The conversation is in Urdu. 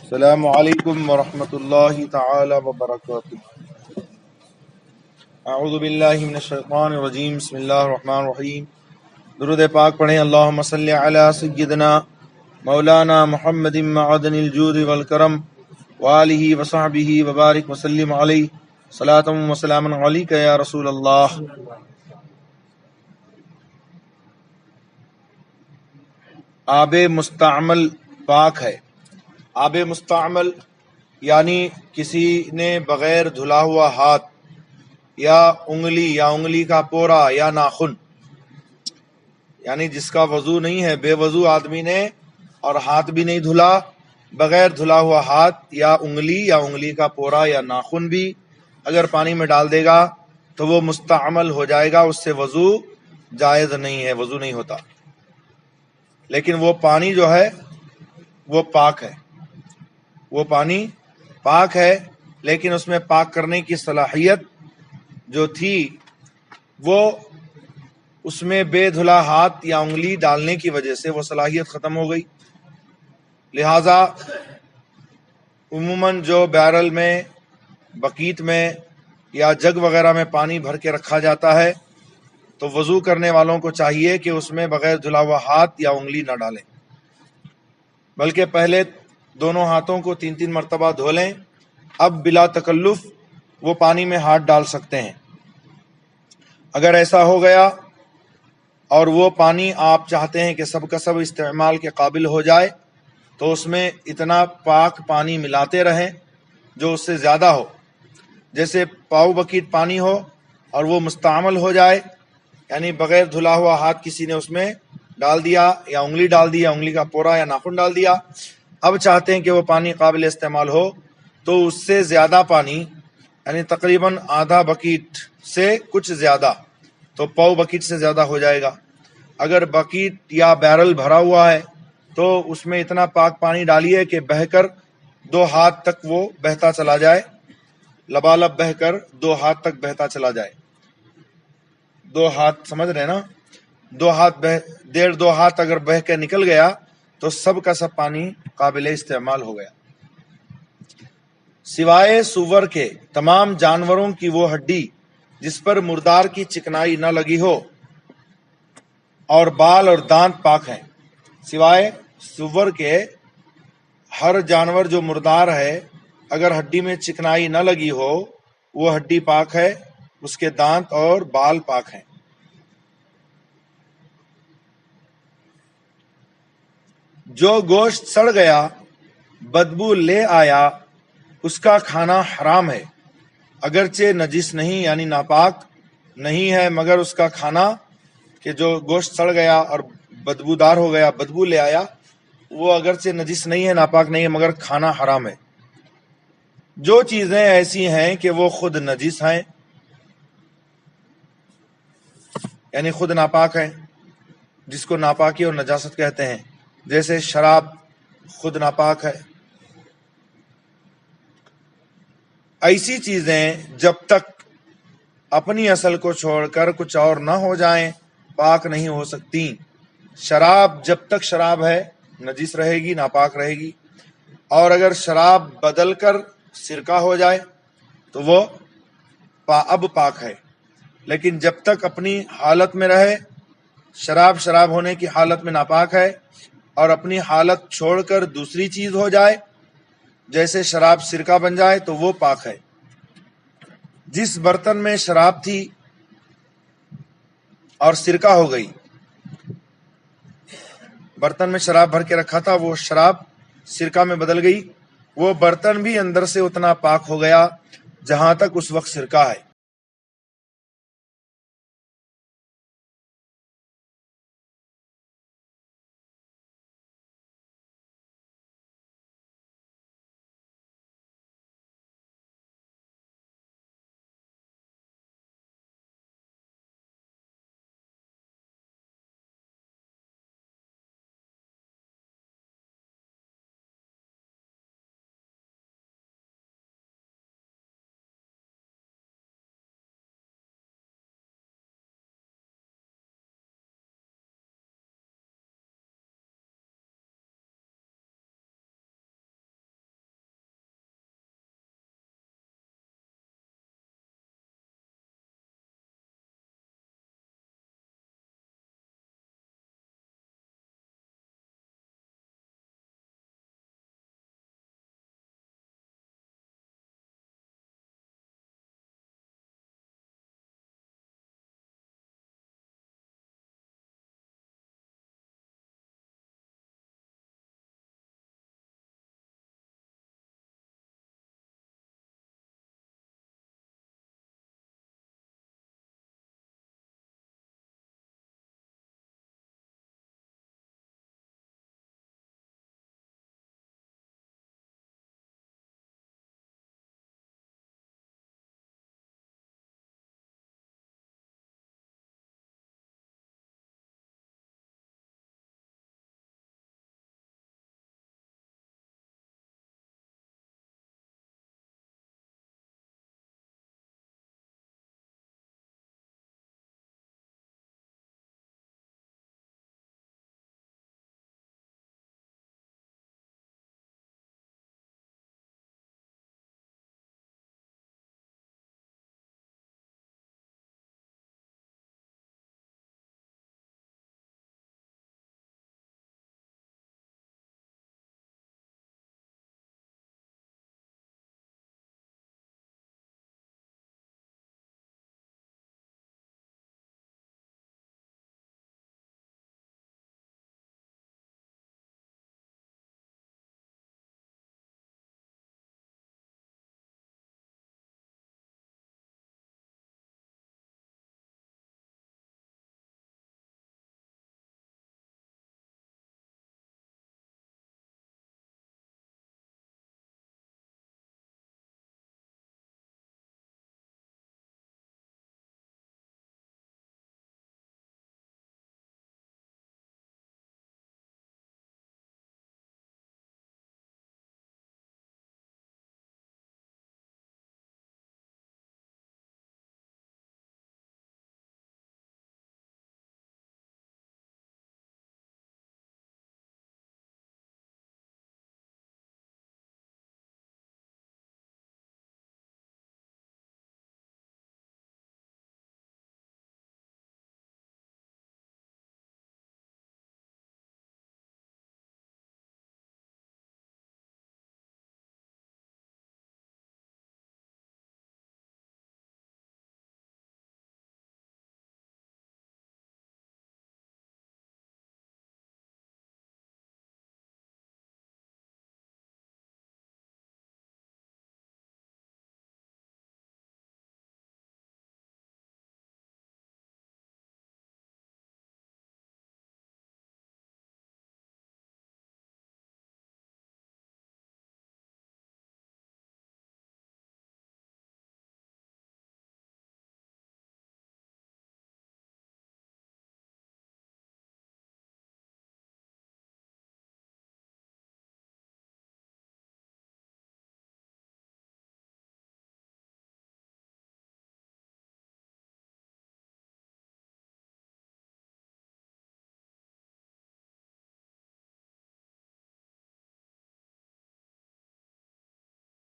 السلام علیکم ورحمۃ اللہ تعالی وبرکاتہ۔ اعوذ باللہ من الشیطان الرجیم، بسم اللہ الرحمن الرحیم۔ درود پاک پڑھیں۔ اللہم صلی علی سیدنا مولانا محمد معدن الجود والکرم وآلہ وصحبہ وبارک وسلم علیہ صلاۃ و سلام علیک یا رسول اللہ۔ آب مستعمل پاک ہے۔ آب مستعمل یعنی کسی نے بغیر دھلا ہوا ہاتھ یا انگلی کا پورا یا ناخن، یعنی جس کا وضو نہیں ہے، بے وضو آدمی نے اور ہاتھ بھی نہیں دھلا، بغیر دھلا ہوا ہاتھ یا انگلی کا پورا یا ناخن بھی اگر پانی میں ڈال دے گا تو وہ مستعمل ہو جائے گا، اس سے وضو جائز نہیں ہے، وضو نہیں ہوتا۔ لیکن وہ پانی جو ہے وہ پاک ہے، وہ پانی پاک ہے، لیکن اس میں پاک کرنے کی صلاحیت جو تھی وہ اس میں بے دھلا ہاتھ یا انگلی ڈالنے کی وجہ سے وہ صلاحیت ختم ہو گئی۔ لہذا عموماً جو بیرل میں، بکیٹ میں یا جگ وغیرہ میں پانی بھر کے رکھا جاتا ہے تو وضو کرنے والوں کو چاہیے کہ اس میں بغیر دھلا ہوا ہاتھ یا انگلی نہ ڈالیں، بلکہ پہلے دونوں ہاتھوں کو 3 مرتبہ دھو لیں۔ اب بلا تکلف وہ پانی میں ہاتھ ڈال سکتے ہیں۔ اگر ایسا ہو گیا اور وہ پانی آپ چاہتے ہیں کہ سب کا سب استعمال کے قابل ہو جائے تو اس میں اتنا پاک پانی ملاتے رہیں جو اس سے زیادہ ہو، جیسے پاؤ بکیٹ پانی ہو اور وہ مستعمل ہو جائے، یعنی بغیر دھلا ہوا ہاتھ کسی نے اس میں ڈال دیا یا انگلی ڈال دی، یا انگلی کا پورا یا ناخن ڈال دیا، اب چاہتے ہیں کہ وہ پانی قابل استعمال ہو تو اس سے زیادہ پانی، یعنی تقریباً آدھا بکیٹ سے کچھ زیادہ، تو پاؤ بکیٹ سے زیادہ ہو جائے گا۔ اگر بکیٹ یا بیرل بھرا ہوا ہے تو اس میں اتنا پاک پانی ڈالیے کہ بہہ کر 2 ہاتھ تک وہ بہتا چلا جائے، لبالب بہہ کر 2 ہاتھ تک بہتا چلا جائے۔ 2 ہاتھ سمجھ رہے نا، 2 ہاتھ 1.5-2 ہاتھ اگر بہہ کے نکل گیا تو سب کا سب پانی قابل استعمال ہو گیا۔ سوائے سور کے تمام جانوروں کی وہ ہڈی جس پر مردار کی چکنائی نہ لگی ہو اور بال اور دانت پاک ہیں۔ سوائے سور کے ہر جانور جو مردار ہے، اگر ہڈی میں چکنائی نہ لگی ہو وہ ہڈی پاک ہے، اس کے دانت اور بال پاک ہیں۔ جو گوشت سڑ گیا، بدبو لے آیا، اس کا کھانا حرام ہے، اگرچہ نجس نہیں یعنی ناپاک نہیں ہے، مگر اس کا کھانا، کہ جو گوشت سڑ گیا اور بدبودار ہو گیا، بدبو لے آیا، وہ اگرچہ نجس نہیں ہے، ناپاک نہیں ہے، مگر کھانا حرام ہے۔ جو چیزیں ایسی ہیں کہ وہ خود نجس ہیں، یعنی خود ناپاک ہیں، جس کو ناپاکی اور نجاست کہتے ہیں، جیسے شراب خود ناپاک ہے، ایسی چیزیں جب تک اپنی اصل کو چھوڑ کر کچھ اور نہ ہو جائیں پاک نہیں ہو سکتی۔ شراب جب تک شراب ہے نجس رہے گی، ناپاک رہے گی، اور اگر شراب بدل کر سرکہ ہو جائے تو وہ اب پاک ہے، لیکن جب تک اپنی حالت میں رہے، شراب ہونے کی حالت میں ناپاک ہے، اور اپنی حالت چھوڑ کر دوسری چیز ہو جائے جیسے شراب سرکہ بن جائے تو وہ پاک ہے۔ جس برتن میں شراب تھی اور سرکہ ہو گئی، برتن میں شراب بھر کے رکھا تھا، وہ شراب سرکہ میں بدل گئی، وہ برتن بھی اندر سے اتنا پاک ہو گیا جہاں تک اس وقت سرکہ ہے۔